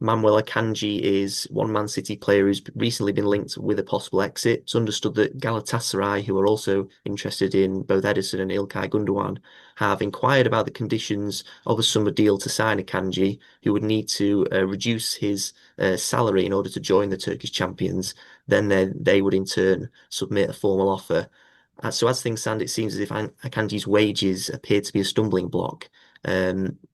Manuel Akanji is one Man City player who's recently been linked with a possible exit. It's understood that Galatasaray, who are also interested in both Ederson and Ilkay Gundogan, have inquired about the conditions of a summer deal to sign Akanji, who would need to reduce his salary in order to join the Turkish champions. Then they would in turn submit a formal offer. So as things stand, it seems as if Akanji's wages appear to be a stumbling block.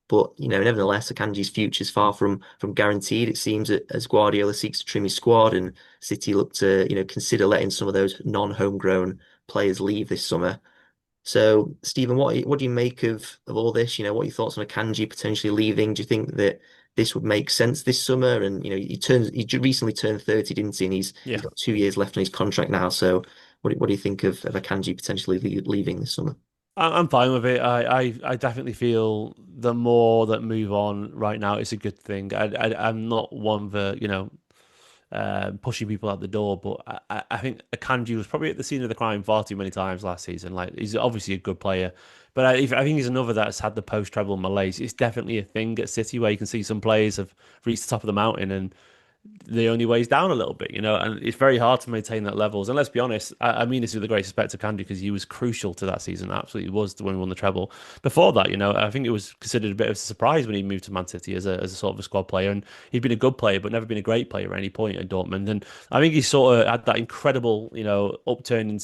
But nevertheless, Akanji's future is far from guaranteed. It seems that as Guardiola seeks to trim his squad, and City look to consider letting some of those non-homegrown players leave this summer. So, Stephen, what do you make of all this? What are your thoughts on Akanji potentially leaving? Do you think that this would make sense this summer? And he recently turned 30, didn't he? And he's Yeah. got 2 years left on his contract now. So, what do you think of Akanji potentially leaving this summer? I'm fine with it. I definitely feel the more that move on right now, it's a good thing. I'm not one for, pushing people out the door, but I think Akanji was probably at the scene of the crime far too many times last season. Like, he's obviously a good player, but I think he's another that's had the post-treble malaise. It's definitely a thing at City where you can see some players have reached the top of the mountain and the only way is down a little bit, and it's very hard to maintain that levels. And let's be honest, I mean this with the greatest respect to Candy because he was crucial to that season. Absolutely was the when we won the treble. Before that, I think it was considered a bit of a surprise when he moved to Man City as a sort of a squad player, and he'd been a good player but never been a great player at any point at Dortmund. And I think he sort of had that incredible, upturn in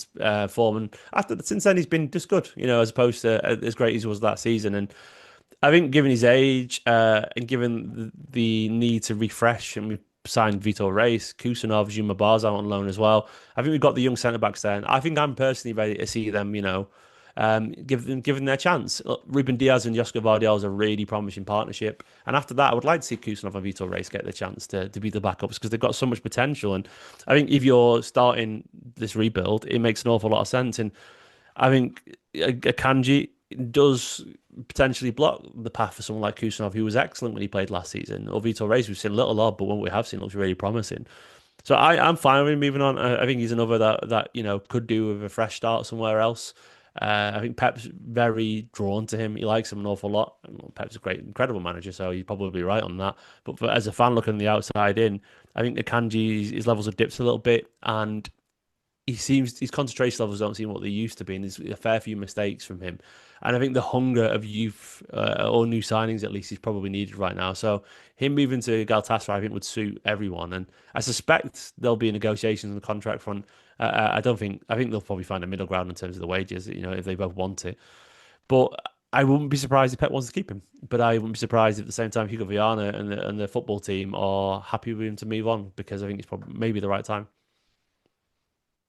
form. And after since then, he's been just good, as opposed to as great as he was that season. And I think given his age and given the need to refresh, and we've signed Vitor Reis, Kusanov, Juma Bar's out on loan as well. I think we've got the young centre backs there. And I think I'm personally ready to see them, give them their chance. Look, Ruben Diaz and Josko Vardiol is a really promising partnership. And after that, I would like to see Kusanov and Vitor Reis get the chance to be the backups because they've got so much potential. And I think if you're starting this rebuild, it makes an awful lot of sense. And I think Akanji does potentially block the path for someone like Kusanov, who was excellent when he played last season. Or Vitor Reis, we've seen little of, but what we have seen looks really promising. So I'm fine with him moving on. I think he's another that could do with a fresh start somewhere else. I think Pep's very drawn to him. He likes him an awful lot. Pep's a great, incredible manager, so you're probably right on that. But as a fan looking on the outside in, I think Akanji, his levels have dipped a little bit, and his concentration levels don't seem what they used to be, and there's a fair few mistakes from him. And I think the hunger of youth or new signings, at least, is probably needed right now. So him moving to Galatasaray, I think, would suit everyone. And I suspect there'll be negotiations on the contract front. I don't think. I think they'll probably find a middle ground in terms of the wages. If they both want it. But I wouldn't be surprised if Pep wants to keep him. But I wouldn't be surprised if at the same time Hugo Viana and the football team are happy with him to move on because I think it's probably maybe the right time.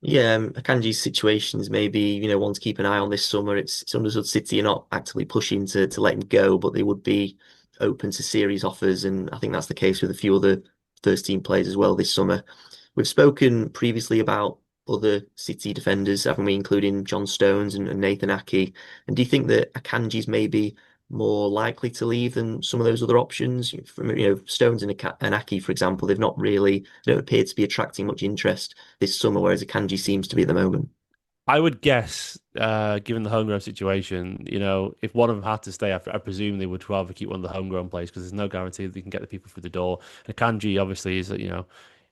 Yeah, Akanji's situation is maybe, one to keep an eye on this summer. It's understood City are not actively pushing to let him go, but they would be open to serious offers, and I think that's the case with a few other first team players as well this summer. We've spoken previously about other City defenders, haven't we, including John Stones and Nathan Ake. And do you think that Akanji's maybe more likely to leave than some of those other options? From Stones and Ake, for example, they don't appear to be attracting much interest this summer, whereas Akanji seems to be at the moment. I would guess, given the homegrown situation, if one of them had to stay, I presume they would rather keep one of the homegrown players because there's no guarantee that they can get the people through the door. And Kanji obviously is,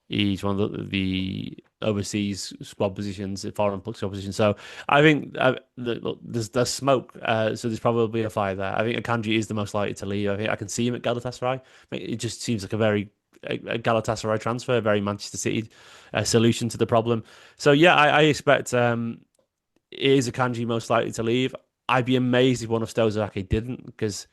he's one of the overseas squad positions, foreign squad positions. So I think look, there's smoke, so there's probably a fire there. I think Akanji is the most likely to leave. I think I can see him at Galatasaray. It just seems like a Galatasaray transfer, a very Manchester City solution to the problem. So yeah, I expect is Akanji most likely to leave. I'd be amazed if one of Stones or Ake didn't, because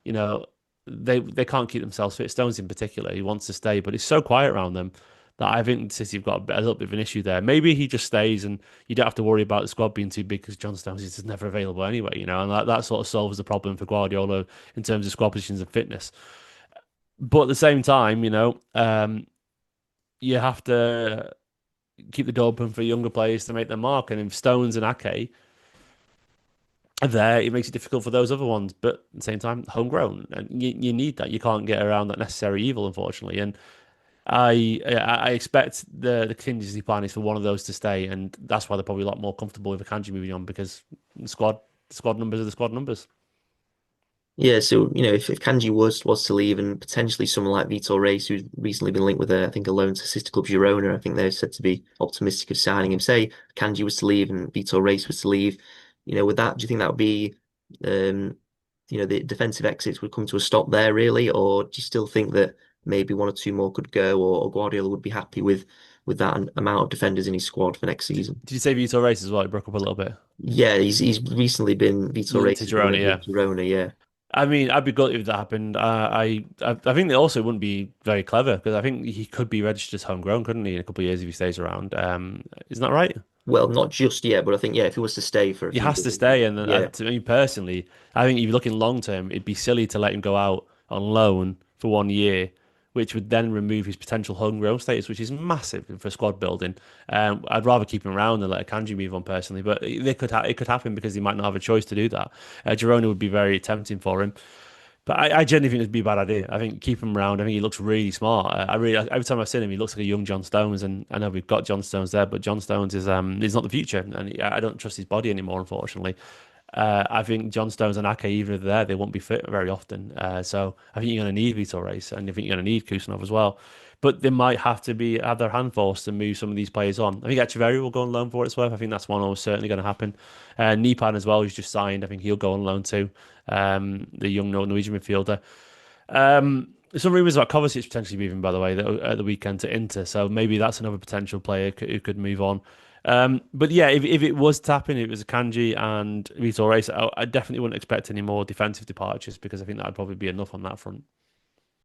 you know they can't keep themselves fit. Stones in particular, he wants to stay, but it's so quiet around them that I think City have got a little bit of an issue there. Maybe he just stays and you don't have to worry about the squad being too big because John Stones is just never available anyway, and that sort of solves the problem for Guardiola in terms of squad positions and fitness. But at the same time, you have to keep the door open for younger players to make their mark. And if Stones and Ake are there, it makes it difficult for those other ones. But at the same time, homegrown, and you need that. You can't get around that necessary evil, unfortunately. And I expect the contingency plan is for one of those to stay, and that's why they're probably a lot more comfortable with Akanji moving on because the squad numbers are the squad numbers. Yeah, so if Kanji was to leave, and potentially someone like Vitor Reis, who's recently been linked with I think a loan to sister club Girona, I think they're said to be optimistic of signing him. Say Kanji was to leave and Vitor Reis was to leave, with that, do you think that would be, um, the defensive exits would come to a stop there really, or do you still think that maybe one or two more could go, or Guardiola would be happy with that amount of defenders in his squad for next season? Did you say Vitor Race as well? It broke up a little bit. Yeah, he's recently been Vitor Linked Reis to has been Girona, linked yeah. with Girona, yeah. I mean, I'd be gutted if that happened. I think it also wouldn't be very clever because I think he could be registered as homegrown, couldn't he, in a couple of years if he stays around? Isn't that right? Well, not just yet, but I think, yeah, if he was to stay for a He few has to years, stay, and yeah. to me personally, I think if you're looking long term, it'd be silly to let him go out on loan for 1 year, which would then remove his potential homegrown status, which is massive for squad building. I'd rather keep him around than let Akanji move on personally, but it could happen because he might not have a choice to do that. Girona would be very tempting for him. But I genuinely think it'd be a bad idea. I think keep him around. I think he looks really smart. I really every time I've seen him, he looks like a young John Stones. And I know we've got John Stones there, but John Stones is not the future, and I don't trust his body anymore, unfortunately. I think John Stones and Ake, even if they're there, they won't be fit very often. So I think you're going to need Vitor Reis, and I think you're going to need Kusanov as well. But they might have to have their hand forced to move some of these players on. I think Echeverri will go on loan for what it's worth. I think that's one almost certainly going to happen. Nipan as well, who's just signed. I think he'll go on loan too. The young Norwegian midfielder. Some rumours about Kovacic potentially moving, by the way, at the weekend to Inter. So maybe that's another potential player who could move on. But yeah, if it was tapping, it was Kanji and Vitor Reis, I definitely wouldn't expect any more defensive departures because I think that would probably be enough on that front.